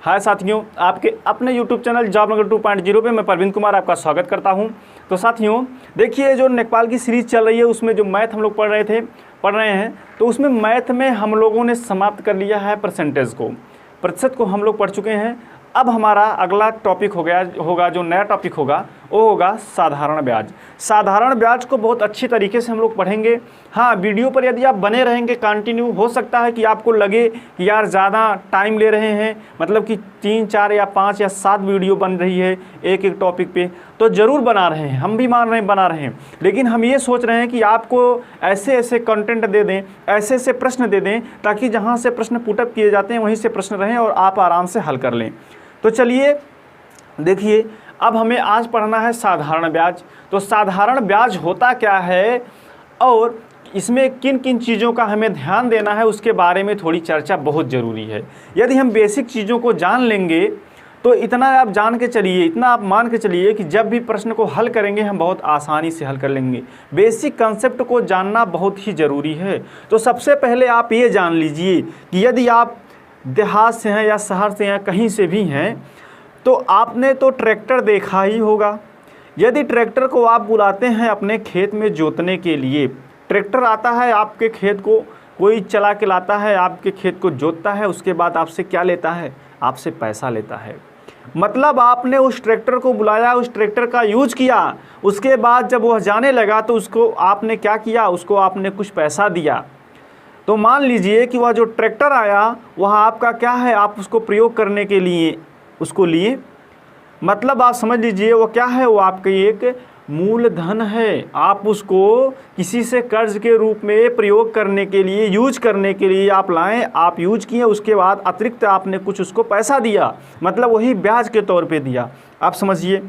हाय साथियों, आपके अपने YouTube चैनल जॉब नगर 2.0 पे मैं परवीन कुमार आपका स्वागत करता हूं। तो साथियों देखिए, जो नेपाल की सीरीज़ चल रही है उसमें जो मैथ हम लोग पढ़ रहे हैं, तो उसमें मैथ में हम लोगों ने समाप्त कर लिया है प्रतिशत को हम लोग पढ़ चुके हैं। अब हमारा अगला टॉपिक होगा जो नया टॉपिक होगा वो होगा साधारण ब्याज। साधारण ब्याज को बहुत अच्छी तरीके से हम लोग पढ़ेंगे। हाँ, वीडियो पर यदि आप बने रहेंगे कंटिन्यू, हो सकता है कि आपको लगे कि यार ज़्यादा टाइम ले रहे हैं, मतलब कि 3, 4 या 5 या 7 वीडियो बन रही है एक एक टॉपिक पे, तो ज़रूर बना रहे हैं, हम भी मान रहे हैं बना रहे हैं। लेकिन हम ये सोच रहे हैं कि आपको ऐसे ऐसे कंटेंट दे दें, ऐसे ऐसे प्रश्न दे दें, ताकि जहाँ से प्रश्न पुटअप किए जाते हैं वहीं से प्रश्न रहें और आप आराम से हल कर लें। तो चलिए देखिए, अब हमें आज पढ़ना है साधारण ब्याज। तो साधारण ब्याज होता क्या है और इसमें किन किन चीज़ों का हमें ध्यान देना है, उसके बारे में थोड़ी चर्चा बहुत ज़रूरी है। यदि हम बेसिक चीज़ों को जान लेंगे तो इतना आप जान के चलिए, इतना आप मान के चलिए कि जब भी प्रश्न को हल करेंगे हम बहुत आसानी से हल कर लेंगे। बेसिक कंसेप्ट को जानना बहुत ही ज़रूरी है। तो सबसे पहले आप ये जान लीजिए कि यदि आप देहात से हैं या शहर से हैं, कहीं से भी हैं, तो आपने तो ट्रैक्टर देखा ही होगा। यदि ट्रैक्टर को आप बुलाते हैं अपने खेत में जोतने के लिए, ट्रैक्टर आता है आपके खेत को, कोई चला के लाता है, आपके खेत को जोतता है, उसके बाद आपसे क्या लेता है? आपसे पैसा लेता है। मतलब आपने उस ट्रैक्टर को बुलाया, उस ट्रैक्टर का यूज किया, उसके बाद जब वह जाने लगा तो उसको आपने क्या किया? उसको आपने कुछ पैसा दिया। तो मान लीजिए कि वह जो ट्रैक्टर आया वह आपका क्या है? आप उसको प्रयोग करने के लिए उसको लिए, मतलब आप समझ लीजिए वो क्या है? वो आपके एक मूलधन है। आप उसको किसी से कर्ज के रूप में प्रयोग करने के लिए, यूज करने के लिए आप लाएं, आप यूज किए, उसके बाद अतिरिक्त आपने कुछ उसको पैसा दिया, मतलब वही ब्याज के तौर पे दिया। आप समझिए।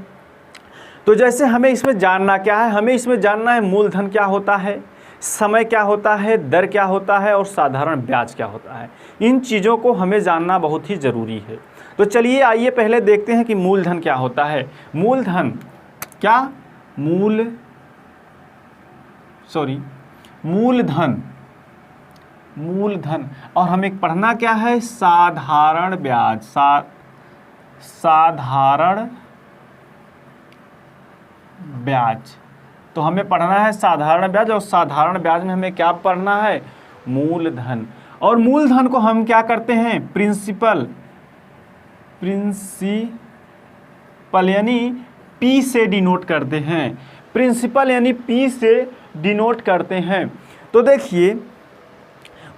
तो जैसे हमें इसमें जानना क्या है? हमें इसमें जानना है मूलधन क्या होता है, समय क्या होता है, दर क्या होता है और साधारण ब्याज क्या होता है। इन चीज़ों को हमें जानना बहुत ही ज़रूरी है। तो चलिए आइए पहले देखते हैं कि मूलधन क्या होता है। मूलधन क्या? मूलधन और हमें पढ़ना क्या है? साधारण ब्याज। साधारण ब्याज। तो हमें पढ़ना है साधारण ब्याज, और साधारण ब्याज में हमें क्या पढ़ना है? मूलधन। और मूलधन को हम क्या करते हैं? प्रिंसिपल यानी P से डिनोट करते हैं। प्रिंसिपल यानी P से डिनोट करते हैं। तो देखिए,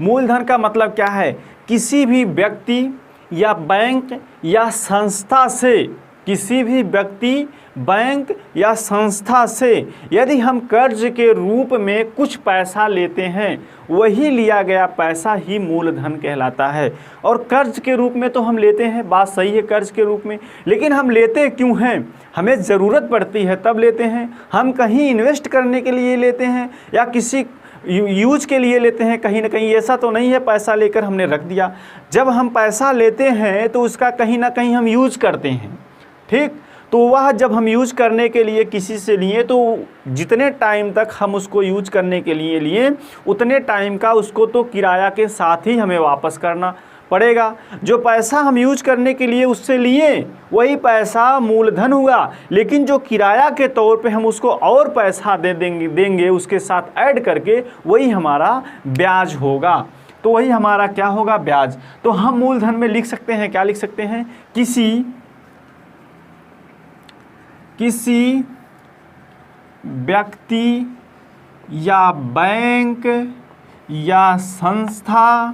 मूलधन का मतलब क्या है? किसी भी व्यक्ति या बैंक या संस्था से, किसी भी व्यक्ति, बैंक या संस्था से यदि हम कर्ज के रूप में कुछ पैसा लेते हैं, वही लिया गया पैसा ही मूलधन कहलाता है। और कर्ज के रूप में तो हम लेते हैं, बात सही है, कर्ज के रूप में, लेकिन हम लेते क्यों हैं? हमें ज़रूरत पड़ती है तब लेते हैं। हम कहीं इन्वेस्ट करने के लिए लेते हैं या किसी यूज के लिए लेते हैं, कहीं ना कहीं। ऐसा तो नहीं है पैसा लेकर हमने रख दिया। जब हम पैसा लेते हैं तो उसका कहीं ना कहीं हम यूज करते हैं, ठीक? तो वह जब हम यूज करने के लिए किसी से लिए, तो जितने टाइम तक हम उसको यूज करने के लिए लिए, उतने टाइम का उसको तो किराया के साथ ही हमें वापस करना पड़ेगा। जो पैसा हम यूज करने के लिए उससे लिए, वही पैसा मूलधन हुआ। लेकिन जो किराया के तौर पे हम उसको और पैसा देंगे उसके साथ ऐड करके, वही हमारा ब्याज होगा। तो वही हमारा क्या होगा? ब्याज। तो हम मूलधन में लिख सकते हैं, क्या लिख सकते हैं? किसी व्यक्ति या बैंक या संस्था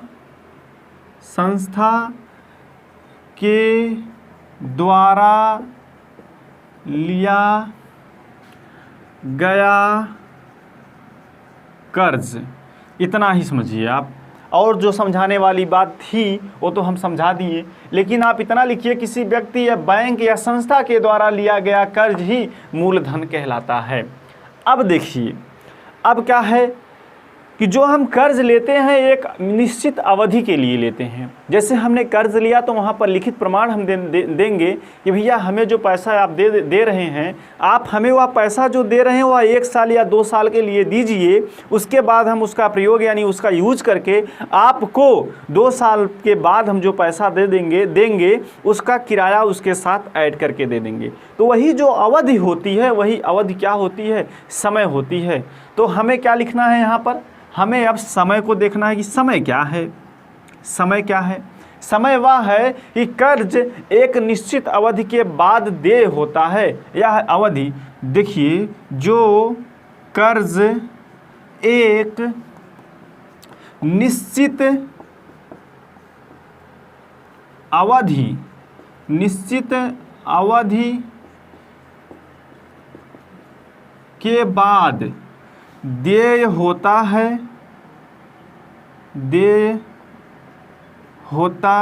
के द्वारा लिया गया कर्ज। इतना ही समझिए आप। और जो समझाने वाली बात थी वो तो हम समझा दिए, लेकिन आप इतना लिखिए, किसी व्यक्ति या बैंक या संस्था के द्वारा लिया गया कर्ज ही मूलधन कहलाता है। अब देखिए, अब क्या है? कि जो हम कर्ज लेते हैं एक निश्चित अवधि के लिए लेते हैं। जैसे हमने कर्ज लिया तो वहाँ पर लिखित प्रमाण हम देंगे कि भैया हमें जो पैसा आप दे रहे हैं, आप हमें वह पैसा जो दे रहे हैं वह 1 साल या 2 साल के लिए दीजिए, उसके बाद हम उसका प्रयोग यानी उसका यूज करके आपको 2 साल के बाद हम जो पैसा देंगे उसका किराया उसके साथ ऐड करके दे देंगे। तो वही जो अवधि होती है, वही अवधि क्या होती है, समय होती है। तो हमें क्या लिखना है यहाँ पर, हमें अब समय को देखना है कि समय क्या है। समय क्या है? समय वह है कि कर्ज एक निश्चित अवधि के बाद देय होता है। यह अवधि देखिए, जो कर्ज एक निश्चित अवधि के बाद देय होता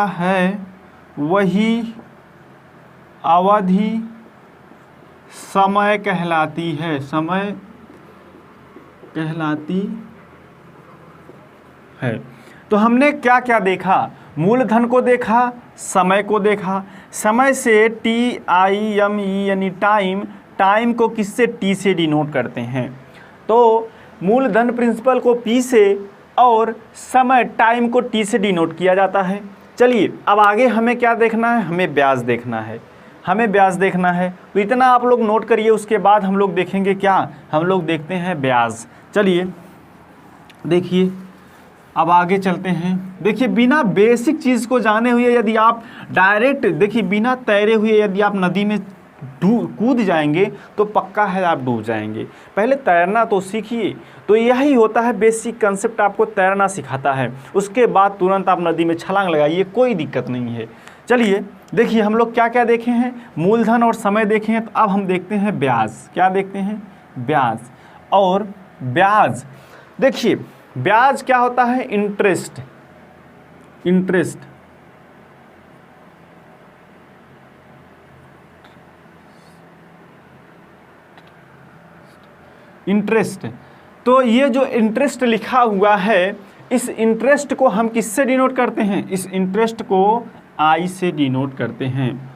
है, वही अवधि समय कहलाती है। समय कहलाती है। तो हमने क्या क्या देखा? मूलधन को देखा, समय को देखा। समय से TIME यानी टाइम को किससे? T से डिनोट करते हैं। तो मूलधन प्रिंसिपल को P से और समय टाइम को T से डिनोट किया जाता है। चलिए अब आगे हमें क्या देखना है? हमें ब्याज देखना है। हमें ब्याज देखना है, तो इतना आप लोग नोट करिए। उसके बाद हम लोग देखेंगे क्या? हम लोग देखते हैं ब्याज। चलिए देखिए, अब आगे चलते हैं। देखिए बिना बेसिक चीज़ को जाने हुए यदि आप डायरेक्ट, देखिए बिना तैरे हुए यदि आप नदी में कूद जाएंगे तो पक्का है आप डूब जाएंगे। पहले तैरना तो सीखिए। तो यही होता है बेसिक कंसेप्ट, आपको तैरना सिखाता है। उसके बाद तुरंत आप नदी में छलांग लगाइए, कोई दिक्कत नहीं है। चलिए देखिए हम लोग क्या क्या देखे हैं? मूलधन और समय देखे हैं। तो अब हम देखते हैं ब्याज। क्या देखते हैं? ब्याज। और ब्याज देखिए, ब्याज क्या होता है? इंटरेस्ट। इंटरेस्ट। तो ये जो इंटरेस्ट लिखा हुआ है, इस इंटरेस्ट को हम किससे डिनोट करते हैं? इस इंटरेस्ट को I से डिनोट करते हैं।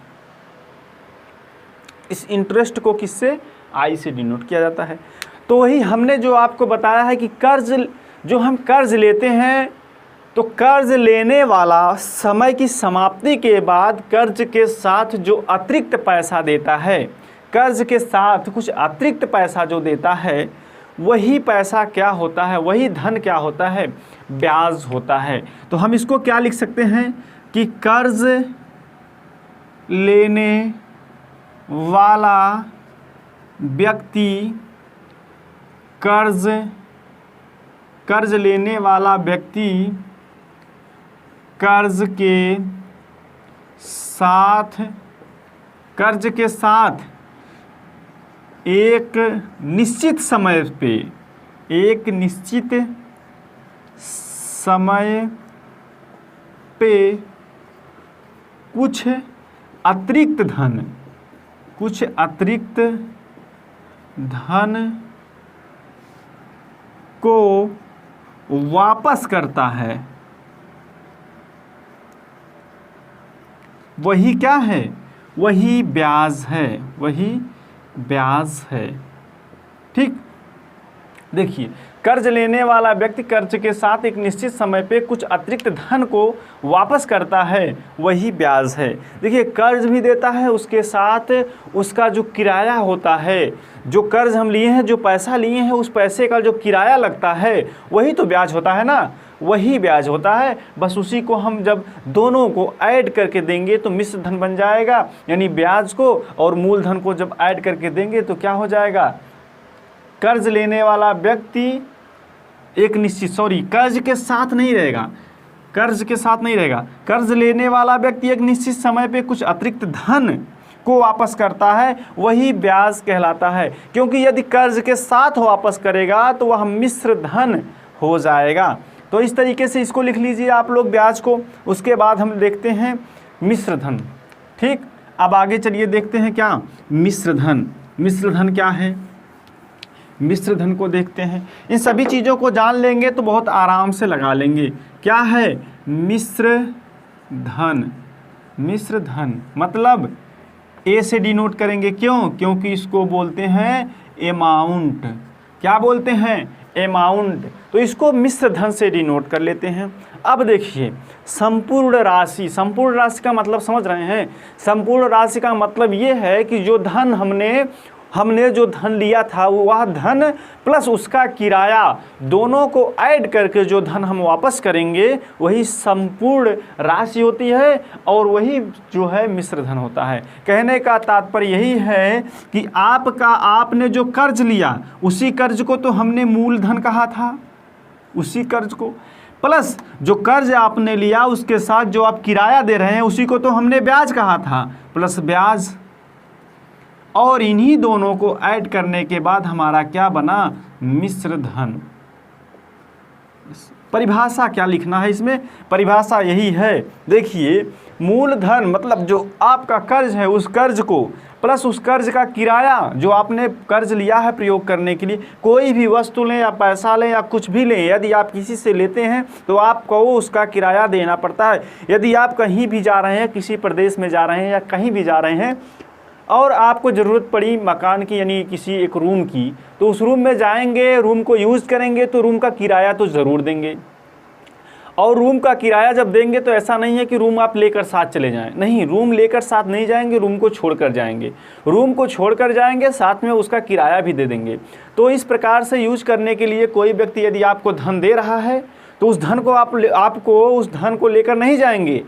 इस इंटरेस्ट को किससे? I से डिनोट किया जाता है। तो वही हमने जो आपको बताया है कि कर्ज, जो हम कर्ज लेते हैं, तो कर्ज लेने वाला समय की समाप्ति के बाद कर्ज के साथ जो अतिरिक्त पैसा देता है, कर्ज के साथ कुछ अतिरिक्त पैसा जो देता है, वही पैसा क्या होता है? वही धन क्या होता है? ब्याज होता है। तो हम इसको क्या लिख सकते हैं कि कर्ज लेने वाला व्यक्ति कर्ज लेने वाला व्यक्ति कर्ज के साथ एक निश्चित समय पे कुछ अतिरिक्त धन को वापस करता है। वही क्या है? वही ब्याज है। ठीक, देखिए कर्ज लेने वाला व्यक्ति कर्ज के साथ एक निश्चित समय पे कुछ अतिरिक्त धन को वापस करता है, वही ब्याज है। देखिए कर्ज भी देता है, उसके साथ उसका जो किराया होता है, जो कर्ज हम लिए हैं, जो पैसा लिए हैं, उस पैसे का जो किराया लगता है, वही तो ब्याज होता है ना, वही ब्याज होता है। बस उसी को हम जब दोनों को ऐड करके देंगे तो मिश्र धन बन जाएगा। यानी ब्याज को और मूलधन को जब ऐड करके देंगे तो क्या हो जाएगा? कर्ज लेने वाला व्यक्ति एक निश्चित, कर्ज के साथ नहीं रहेगा, कर्ज लेने वाला व्यक्ति एक निश्चित समय पे कुछ अतिरिक्त धन को वापस करता है, वही ब्याज कहलाता है। क्योंकि यदि कर्ज के साथ वापस करेगा तो वह मिश्र धन हो जाएगा। तो इस तरीके से इसको लिख लीजिए आप लोग ब्याज को। उसके बाद हम देखते हैं मिश्र धन। ठीक, अब आगे चलिए देखते हैं क्या मिश्र धन। मिश्र धन क्या है? मिश्र धन को देखते हैं। इन सभी चीज़ों को जान लेंगे तो बहुत आराम से लगा लेंगे। क्या है मिश्र धन? मिश्र धन मतलब ए से डिनोट करेंगे, क्यों? क्योंकि इसको बोलते हैं अमाउंट। क्या बोलते हैं? अमाउंट। तो इसको मिश्र धन से डिनोट कर लेते हैं। अब देखिए संपूर्ण राशि, संपूर्ण राशि का मतलब समझ रहे हैं? संपूर्ण राशि का मतलब ये है कि जो धन हमने जो धन लिया था वह धन प्लस उसका किराया दोनों को ऐड करके जो धन हम वापस करेंगे वही संपूर्ण राशि होती है और वही जो है मिश्र धन होता है। कहने का तात्पर्य यही है कि आपने जो कर्ज लिया उसी कर्ज को तो हमने मूलधन कहा था, उसी कर्ज को प्लस जो कर्ज आपने लिया उसके साथ जो आप किराया दे रहे हैं उसी को तो हमने ब्याज कहा था, प्लस ब्याज। और इन्हीं दोनों को ऐड करने के बाद हमारा क्या बना? मिश्र धन। परिभाषा क्या लिखना है इसमें? परिभाषा यही है, देखिए मूलधन मतलब जो आपका कर्ज है उस कर्ज को प्लस उस कर्ज का किराया जो आपने कर्ज लिया है प्रयोग करने के लिए, कोई भी वस्तु लें या पैसा लें या कुछ भी लें, यदि आप किसी से लेते हैं तो आपको उसका किराया देना पड़ता है। यदि आप कहीं भी जा रहे हैं, किसी प्रदेश में जा रहे हैं या कहीं भी जा रहे हैं और आपको ज़रूरत पड़ी मकान की यानी किसी एक रूम की, तो उस रूम में जाएंगे, रूम को यूज़ करेंगे तो रूम का किराया तो ज़रूर देंगे। और रूम का किराया जब देंगे तो ऐसा नहीं है कि रूम आप लेकर साथ चले जाएं, नहीं, रूम लेकर साथ नहीं जाएंगे, रूम को छोड़कर जाएंगे। रूम को छोड़कर जाएंगे साथ में उसका किराया भी दे देंगे। तो इस प्रकार से यूज करने के लिए कोई व्यक्ति यदि आपको धन दे रहा है तो उस धन को आपको उस धन को लेकर नहीं जाएंगे।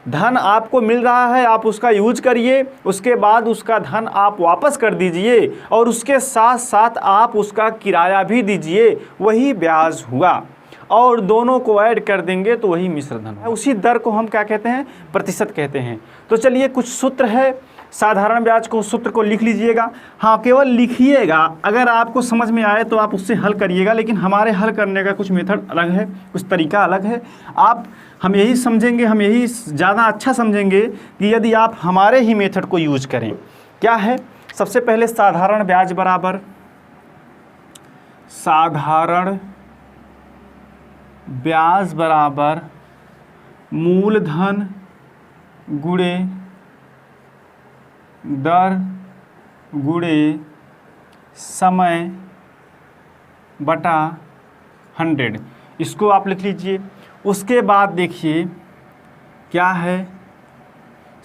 धन आपको मिल रहा है, आप उसका यूज करिए, उसके बाद उसका धन आप वापस कर दीजिए और उसके साथ साथ आप उसका किराया भी दीजिए, वही ब्याज हुआ। और दोनों को ऐड कर देंगे तो वही मिश्र धन है। उसी दर को हम क्या कहते हैं? प्रतिशत कहते हैं। तो चलिए कुछ सूत्र है, साधारण ब्याज को सूत्र को लिख लीजिएगा। हाँ, केवल लिखिएगा, अगर आपको समझ में आए तो आप उससे हल करिएगा, लेकिन हमारे हल करने का कुछ मेथड अलग है, कुछ तरीका अलग है। हम यही समझेंगे, हम यही ज़्यादा अच्छा समझेंगे कि यदि आप हमारे ही मेथड को यूज करें। क्या है? सबसे पहले साधारण ब्याज बराबर साधारण ब्याज बराबर मूलधन गुणे दर गुणे समय बटा 100, इसको आप लिख लीजिए। उसके बाद देखिए क्या है,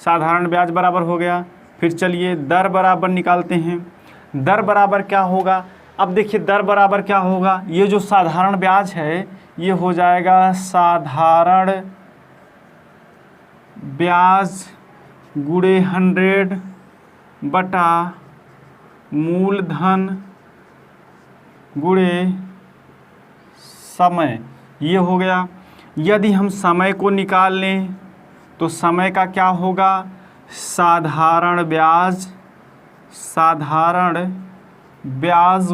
साधारण ब्याज बराबर हो गया। फिर चलिए दर बराबर निकालते हैं। दर बराबर क्या होगा? अब देखिए दर बराबर क्या होगा, ये जो साधारण ब्याज है ये हो जाएगा साधारण ब्याज गुणे 100 बटा मूलधन गुणे समय, ये हो गया। यदि हम समय को निकाल लें तो समय का क्या होगा? साधारण ब्याज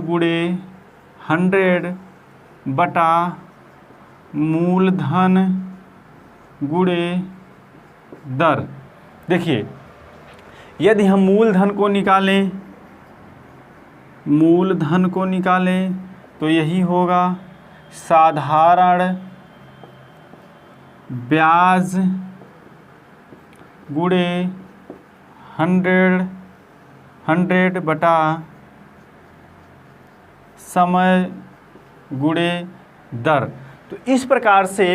गुणे 100 बटा मूलधन गुणे दर। देखिए यदि हम मूलधन को निकालें तो यही होगा साधारण ब्याज गुणे 100 बटा समय गुणे दर। तो इस प्रकार से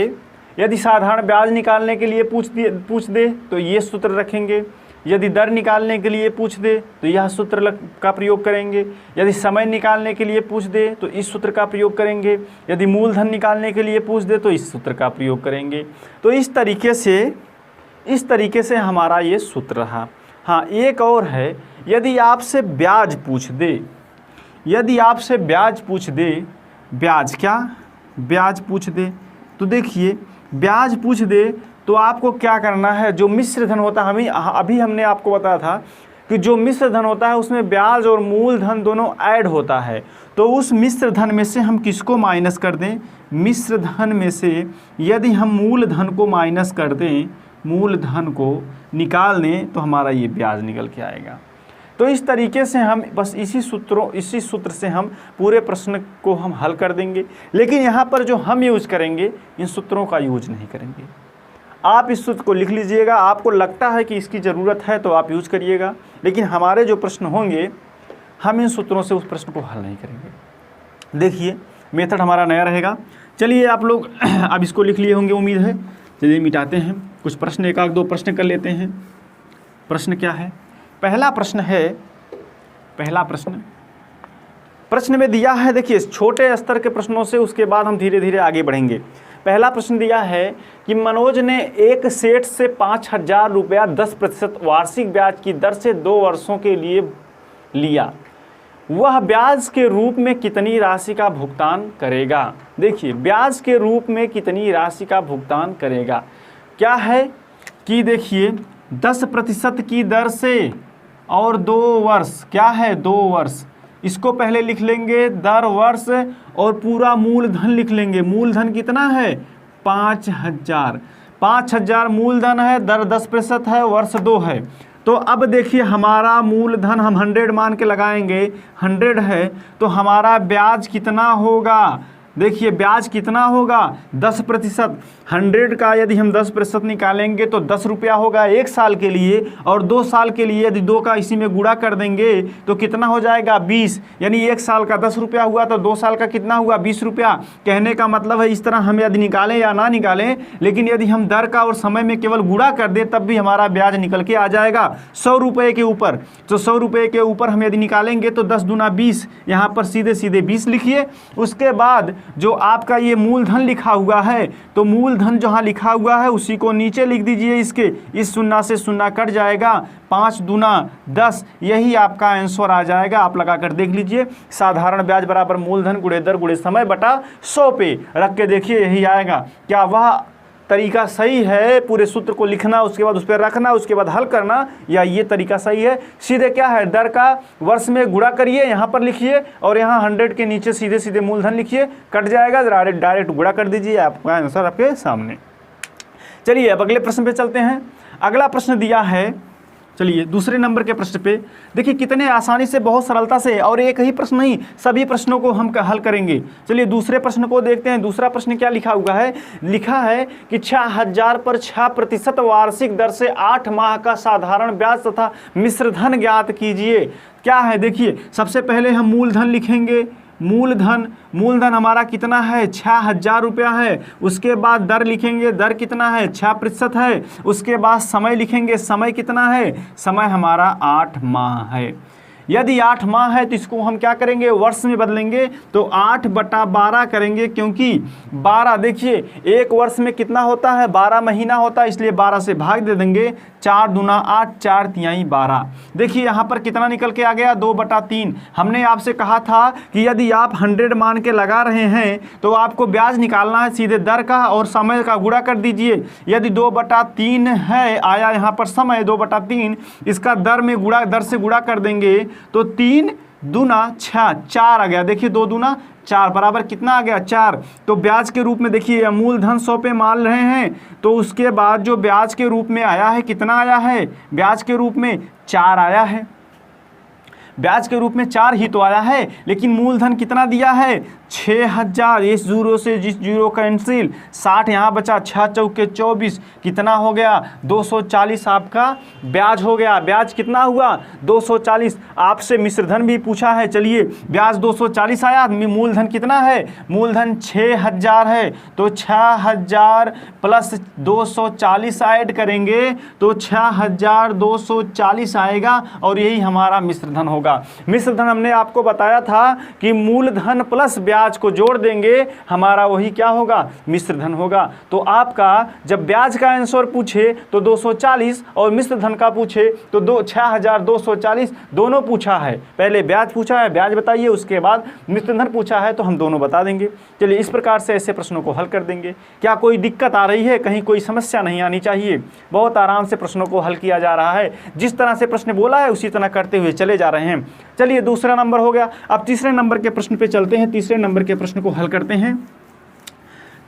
यदि साधारण ब्याज निकालने के लिए पूछ दे तो ये सूत्र रखेंगे, यदि दर निकालने के लिए पूछ दे तो यह सूत्र का प्रयोग करेंगे, यदि समय निकालने के लिए पूछ दे तो इस सूत्र का प्रयोग करेंगे, यदि मूलधन निकालने के लिए पूछ दे तो इस सूत्र का प्रयोग करेंगे। तो इस तरीके से हमारा ये सूत्र रहा। हाँ, एक और है, यदि आपसे ब्याज पूछ दे, ब्याज पूछ दे तो देखिए ब्याज पूछ दे तो आपको क्या करना है, जो मिश्र धन होता है, अभी हमने आपको बताया था कि जो मिश्र धन होता है उसमें ब्याज और मूलधन दोनों ऐड होता है। तो उस मिश्र धन में से हम किसको माइनस कर दें? मिश्र धन में से यदि हम मूलधन को माइनस कर दें, मूलधन को निकाल दें तो हमारा ये ब्याज निकल के आएगा। तो इस तरीके से हम बस इसी सूत्र से हम पूरे प्रश्न को हम हल कर देंगे। लेकिन यहाँ पर जो हम यूज करेंगे, इन सूत्रों का यूज नहीं करेंगे। आप इस सूत्र को लिख लीजिएगा, आपको लगता है कि इसकी ज़रूरत है तो आप यूज करिएगा, लेकिन हमारे जो प्रश्न होंगे हम इन सूत्रों से उस प्रश्न को हल नहीं करेंगे। देखिए मेथड हमारा नया रहेगा। चलिए आप लोग अब इसको लिख लिए होंगे उम्मीद है। चलिए मिटाते हैं कुछ प्रश्न, एक आध दो प्रश्न कर लेते हैं। प्रश्न क्या है? पहला प्रश्न है, प्रश्न में दिया है, देखिए छोटे स्तर के प्रश्नों से उसके बाद हम धीरे धीरे आगे बढ़ेंगे। पहला प्रश्न दिया है कि मनोज ने एक सेठ से 5,000 रुपया 10% वार्षिक ब्याज की दर से 2 वर्षों के लिए लिया। वह ब्याज के रूप में कितनी राशि का भुगतान करेगा? देखिए ब्याज के रूप में कितनी राशि का भुगतान करेगा। क्या है कि देखिए 10% की दर से और 2 वर्ष, क्या है 2 वर्ष। इसको पहले लिख लेंगे दर वर्ष और पूरा मूलधन लिख लेंगे। मूलधन कितना है? 5,000। 5,000 मूलधन है, दर 10% है, वर्ष 2 है। तो अब देखिए हमारा मूलधन हम 100 मान के लगाएंगे, 100 है, तो हमारा ब्याज कितना होगा? देखिए ब्याज कितना होगा? 10%। 100 का यदि हम 10% निकालेंगे तो 10 रुपया होगा 1 साल के लिए, और 2 साल के लिए यदि 2 का इसी में गुणा कर देंगे तो कितना हो जाएगा? 20। यानी 1 साल का 10 रुपया हुआ तो 2 साल का कितना हुआ? 20 रुपया। कहने का मतलब है इस तरह हम यदि निकालें या ना निकालें, लेकिन यदि हम दर का और समय में केवल गुणा कर दें तब भी हमारा ब्याज निकल के आ जाएगा 100 रुपये के ऊपर। तो 100 रुपये के ऊपर हम यदि निकालेंगे तो 10 दूना 20, यहाँ पर सीधे सीधे 20 लिखिए। उसके बाद जो आपका ये मूलधन लिखा हुआ है, तो मूलधन जहाँ लिखा हुआ है उसी को नीचे लिख दीजिए। इसके इस 0 से 0 कट जाएगा, 5 दूना 10, यही आपका आंसर आ जाएगा। आप लगा कर देख लीजिए। साधारण ब्याज बराबर मूलधन गुणे दर गुणे समय बटा 100 पे रख के देखिए, यही आएगा। क्या वह तरीका सही है? पूरे सूत्र को लिखना, उसके बाद उस पर रखना, उसके बाद हल करना, या ये तरीका सही है? सीधे क्या है, दर का वर्ष में गुणा करिए, यहाँ पर लिखिए और यहाँ 100 के नीचे सीधे सीधे मूलधन लिखिए, कट जाएगा, डायरेक्ट गुणा कर दीजिए, आपका आंसर आपके सामने। चलिए अब अगले प्रश्न पे चलते हैं। अगला प्रश्न दिया है, चलिए दूसरे नंबर के प्रश्न पे देखिए कितने आसानी से, बहुत सरलता से, और एक ही प्रश्न नहीं सभी प्रश्नों को हम हल करेंगे। चलिए दूसरे प्रश्न को देखते हैं। दूसरा प्रश्न क्या लिखा हुआ है? लिखा है कि 6,000 पर 6% वार्षिक दर से 8 माह का साधारण ब्याज तथा मिश्र धन ज्ञात कीजिए। क्या है? देखिए सबसे पहले हम मूलधन लिखेंगे। मूलधन हमारा कितना है? 6,000 रुपया है। उसके बाद दर लिखेंगे, दर कितना है? 6% है। उसके बाद समय लिखेंगे, समय कितना है? समय हमारा 8 माह है। यदि 8 माह है तो इसको हम क्या करेंगे? वर्ष में बदलेंगे, तो 8/12 करेंगे, क्योंकि 12 देखिए 1 वर्ष में कितना होता है? 12 महीना होता है, इसलिए 12 से भाग दे देंगे। 4 दूना 8, 4 तिहाई 12। देखिए यहाँ पर कितना निकल के आ गया? 2/3। हमने आपसे कहा था कि यदि आप 100 मान के लगा रहे हैं तो आपको ब्याज निकालना है, सीधे दर का और समय का गुणा कर दीजिए। यदि 2/3 है, आया यहाँ पर समय 2/3, इसका दर में गुणा, दर से गुणा कर देंगे तो 3 दूना 6, 4 आ गया। देखिए 2 दूना 4 बराबर कितना आ गया? 4। तो ब्याज के रूप में देखिए मूलधन 100 पे मान रहे हैं, तो उसके बाद जो ब्याज के रूप में आया है कितना आया है? ब्याज के रूप में 4 आया है। ब्याज के रूप में 4 ही तो आया है, लेकिन मूलधन कितना दिया है? 6,000। इस जीरो से जिस जीरो कैंसिल, 60 यहाँ बचा, 6 चौके 24, कितना हो गया? 240 आपका ब्याज हो गया। ब्याज कितना हुआ? 240। आपसे मिश्रधन भी पूछा है। चलिए ब्याज 240 आया, मूलधन कितना है? मूलधन 6,000 है, तो 6,000 प्लस 240 ऐड करेंगे तो 6,240 आएगा, और यही हमारा मिश्रधन होगा। मिश्रधन हमने आपको बताया था कि मूलधन प्लस ब्याज को जोड़ देंगे, हमारा वही क्या होगा? मिश्रधन होगा। तो आपका जब ब्याज का आंसर पूछे तो 240 और मिश्रधन का पूछे तो 6,240 दोनों पूछा है। पहले ब्याज पूछा है, ब्याज बताइए, उसके बाद मिश्रधन पूछा है तो हम दोनों बता देंगे। चलिए इस प्रकार से ऐसे प्रश्नों को हल कर देंगे। क्या कोई दिक्कत आ रही है? कहीं कोई समस्या नहीं आनी चाहिए। बहुत आराम से प्रश्नों को हल किया जा रहा है। जिस तरह से प्रश्न बोला है उसी तरह करते हुए चले जा रहे हैं। चलिए दूसरा नंबर हो गया। अब तीसरे नंबर के प्रश्न पे चलते हैं। तीसरे नंबर के प्रश्न को हल करते हैं।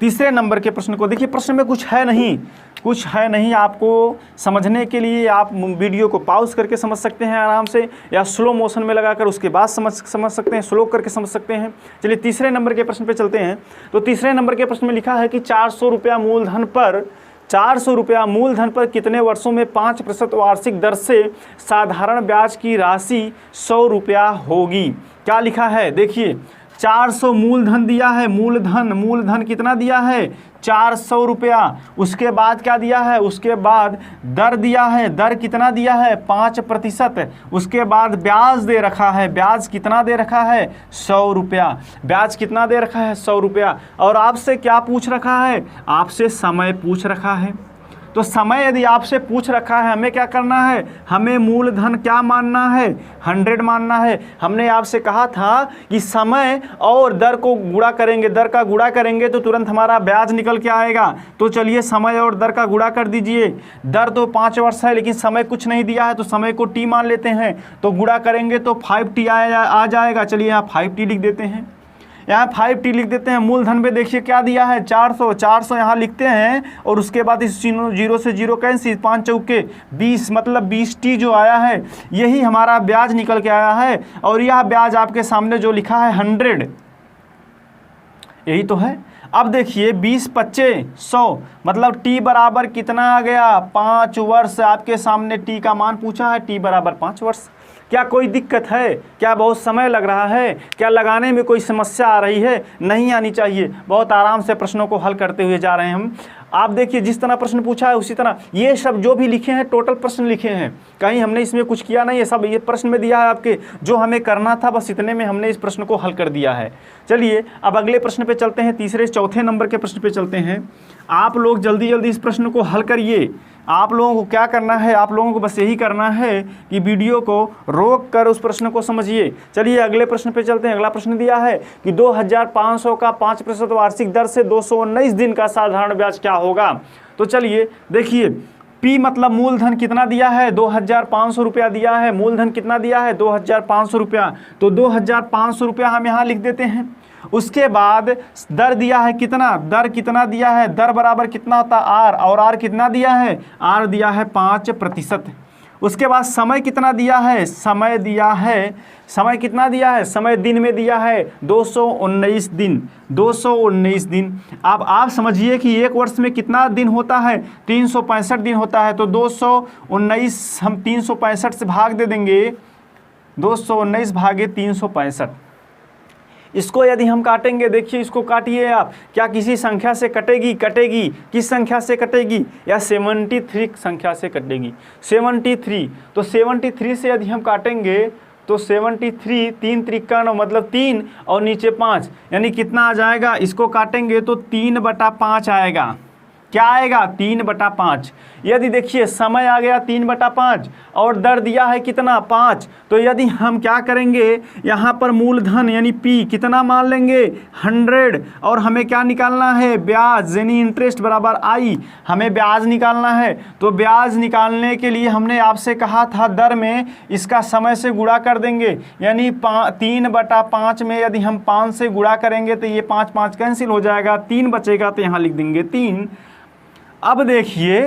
तीसरे नंबर के प्रश्न को देखिए, प्रश्न में कुछ है नहीं, कुछ है नहीं, आपको समझने के लिए आप वीडियो को पॉज करके समझ सकते हैं आराम से, या स्लो मोशन में लगाकर उसके बाद समझ सकते हैं, स्लो करके समझ सकते हैं। चलिए तीसरे नंबर के प्रश्न पे चलते हैं। तो तीसरे नंबर के प्रश्न में लिखा है कि 400 रुपया मूलधन पर 400 रुपया मूलधन पर कितने वर्षों में 5% वार्षिक दर से साधारण ब्याज की राशि 100 रुपया होगी। क्या लिखा है देखिए, 400 मूलधन दिया है, मूलधन कितना दिया है 400 रुपया। उसके बाद क्या दिया है, उसके बाद दर दिया है, दर कितना दिया है 5%। उसके बाद ब्याज दे रखा है, ब्याज कितना दे रखा है 100 रुपया, ब्याज कितना दे रखा है 100 रुपया। और आपसे क्या पूछ रखा है, आपसे समय पूछ रखा है। तो समय यदि आपसे पूछ रखा है, हमें क्या करना है, हमें मूलधन क्या मानना है 100 मानना है। हमने आपसे कहा था कि समय और दर को गुणा करेंगे, दर का गुणा करेंगे तो तुरंत हमारा ब्याज निकल के आएगा। तो चलिए समय और दर का गुणा कर दीजिए। दर तो 5 वर्ष है लेकिन समय कुछ नहीं दिया है, तो समय को टी मान लेते हैं। तो गुणा करेंगे तो 5t आ जाएगा। चलिए यहाँ 5t लिख देते हैं, यहाँ 5t लिख देते हैं। मूलधन पे देखिए क्या दिया है 400 यहाँ लिखते हैं, और उसके बाद इस 0 से 0 कैंसिल, 5 चौके 20, मतलब 20t जो आया है यही हमारा ब्याज निकल के आया है। और यह ब्याज आपके सामने जो लिखा है 100, यही तो है। अब देखिए 20 25 100, मतलब t बराबर कितना आ गया 5 वर्ष। आपके सामने t का मान पूछा है, t बराबर 5 वर्ष। क्या कोई दिक्कत है, क्या बहुत समय लग रहा है, क्या लगाने में कोई समस्या आ रही है? नहीं आनी चाहिए। बहुत आराम से प्रश्नों को हल करते हुए जा रहे हैं हम। आप देखिए जिस तरह प्रश्न पूछा है उसी तरह ये सब जो भी लिखे हैं टोटल प्रश्न लिखे हैं, कहीं हमने इसमें कुछ किया नहीं है। सब ये प्रश्न में दिया है आपके, जो हमें करना था बस इतने में हमने इस प्रश्न को हल कर दिया है। चलिए अब अगले प्रश्न पे चलते हैं, तीसरे चौथे नंबर के प्रश्न पे चलते हैं। आप लोग जल्दी जल्दी इस प्रश्न को हल करिए। आप लोगों को क्या करना है, आप लोगों को बस यही करना है कि वीडियो को रोक कर उस प्रश्न को समझिए। चलिए अगले प्रश्न पे चलते हैं। अगला प्रश्न दिया है कि 2500 का 5% वार्षिक दर से 219 दिन का साधारण ब्याज क्या होगा। तो चलिए देखिए, P मतलब मूलधन कितना दिया है 2500 रुपया दिया है, मूलधन कितना दिया है 2500 रुपया। तो 2500 रुपया हम यहाँ लिख देते हैं। उसके बाद दर दिया है कितना, दर कितना दिया है, दर बराबर कितना होता है R, और R कितना दिया है, R दिया है 5%। उसके बाद समय कितना दिया है, समय दिया है, समय कितना दिया है, समय दिन में दिया है 219 दिन, 219 दिन। अब आप समझिए कि एक वर्ष में कितना दिन होता है 365 दिन होता है। तो 219 हम 365 से भाग दे देंगे, 219 भागे 365। इसको यदि हम काटेंगे, देखिए इसको काटिए आप, क्या किसी संख्या से कटेगी, कटेगी किस संख्या से कटेगी, या 73 संख्या से कटेगी, 73। तो 73 से यदि हम काटेंगे तो 73 3 त्रिका 9 मतलब 3 और नीचे 5, यानी कितना आ जाएगा, इसको काटेंगे तो 3/5 आएगा। क्या आएगा 3/5। यदि देखिए समय आ गया 3/5 और दर दिया है कितना 5, तो यदि हम क्या करेंगे यहाँ पर मूलधन यानी P कितना मान लेंगे 100, और हमें क्या निकालना है ब्याज यानी इंटरेस्ट बराबर I, हमें ब्याज निकालना है। तो ब्याज निकालने के लिए हमने आपसे कहा था दर में इसका समय से गुणा कर देंगे, यानी 3/5 में यदि हम 5 से गुणा करेंगे तो ये 5 5 कैंसिल हो जाएगा, 3 बचेगा तो यहाँ लिख देंगे 3। अब देखिए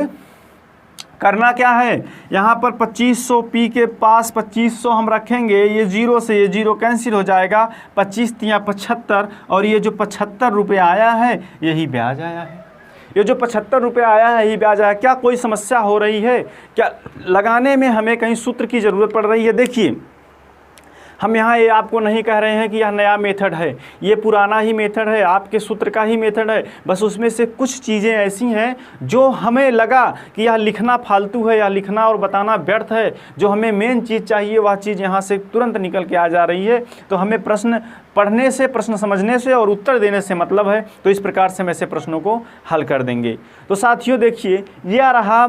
करना क्या है, यहाँ पर 2500 P के पास 2500 हम रखेंगे, ये 0 से ये 0 कैंसिल हो जाएगा, 25 तिया 75, और ये जो 75 रुपये आया है यही ब्याज आया है। ये जो 75 रुपये आया है यही ब्याज आया। क्या कोई समस्या हो रही है, क्या लगाने में हमें कहीं सूत्र की ज़रूरत पड़ रही है? देखिए हम यहाँ ये आपको नहीं कह रहे हैं कि यह नया मेथड है, ये पुराना ही मेथड है, आपके सूत्र का ही मेथड है। बस उसमें से कुछ चीज़ें ऐसी हैं जो हमें लगा कि यह लिखना फालतू है, यह लिखना और बताना व्यर्थ है। जो हमें मेन चीज़ चाहिए वह चीज़ यहाँ से तुरंत निकल के आ जा रही है। तो हमें प्रश्न पढ़ने से, प्रश्न समझने से और उत्तर देने से मतलब है। तो इस प्रकार से हम ऐसे प्रश्नों को हल कर देंगे। तो साथियों देखिए यह रहा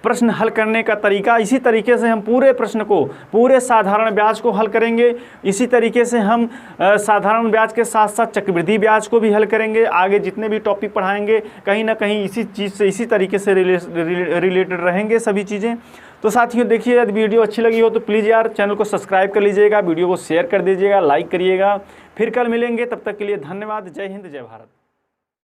प्रश्न हल करने का तरीका। इसी तरीके से हम पूरे प्रश्न को, पूरे साधारण ब्याज को हल करेंगे। इसी तरीके से हम साधारण ब्याज के साथ साथ चक्रवृद्धि ब्याज को भी हल करेंगे। आगे जितने भी टॉपिक पढ़ाएंगे कहीं ना कहीं इसी चीज़ से, इसी तरीके से रिलेटेड रहेंगे सभी चीज़ें। तो साथियों देखिए यदि वीडियो अच्छी लगी हो तो प्लीज़ यार चैनल को सब्सक्राइब कर लीजिएगा, वीडियो को शेयर कर दीजिएगा, लाइक करिएगा। फिर कल मिलेंगे, तब तक के लिए धन्यवाद। जय हिंद, जय भारत।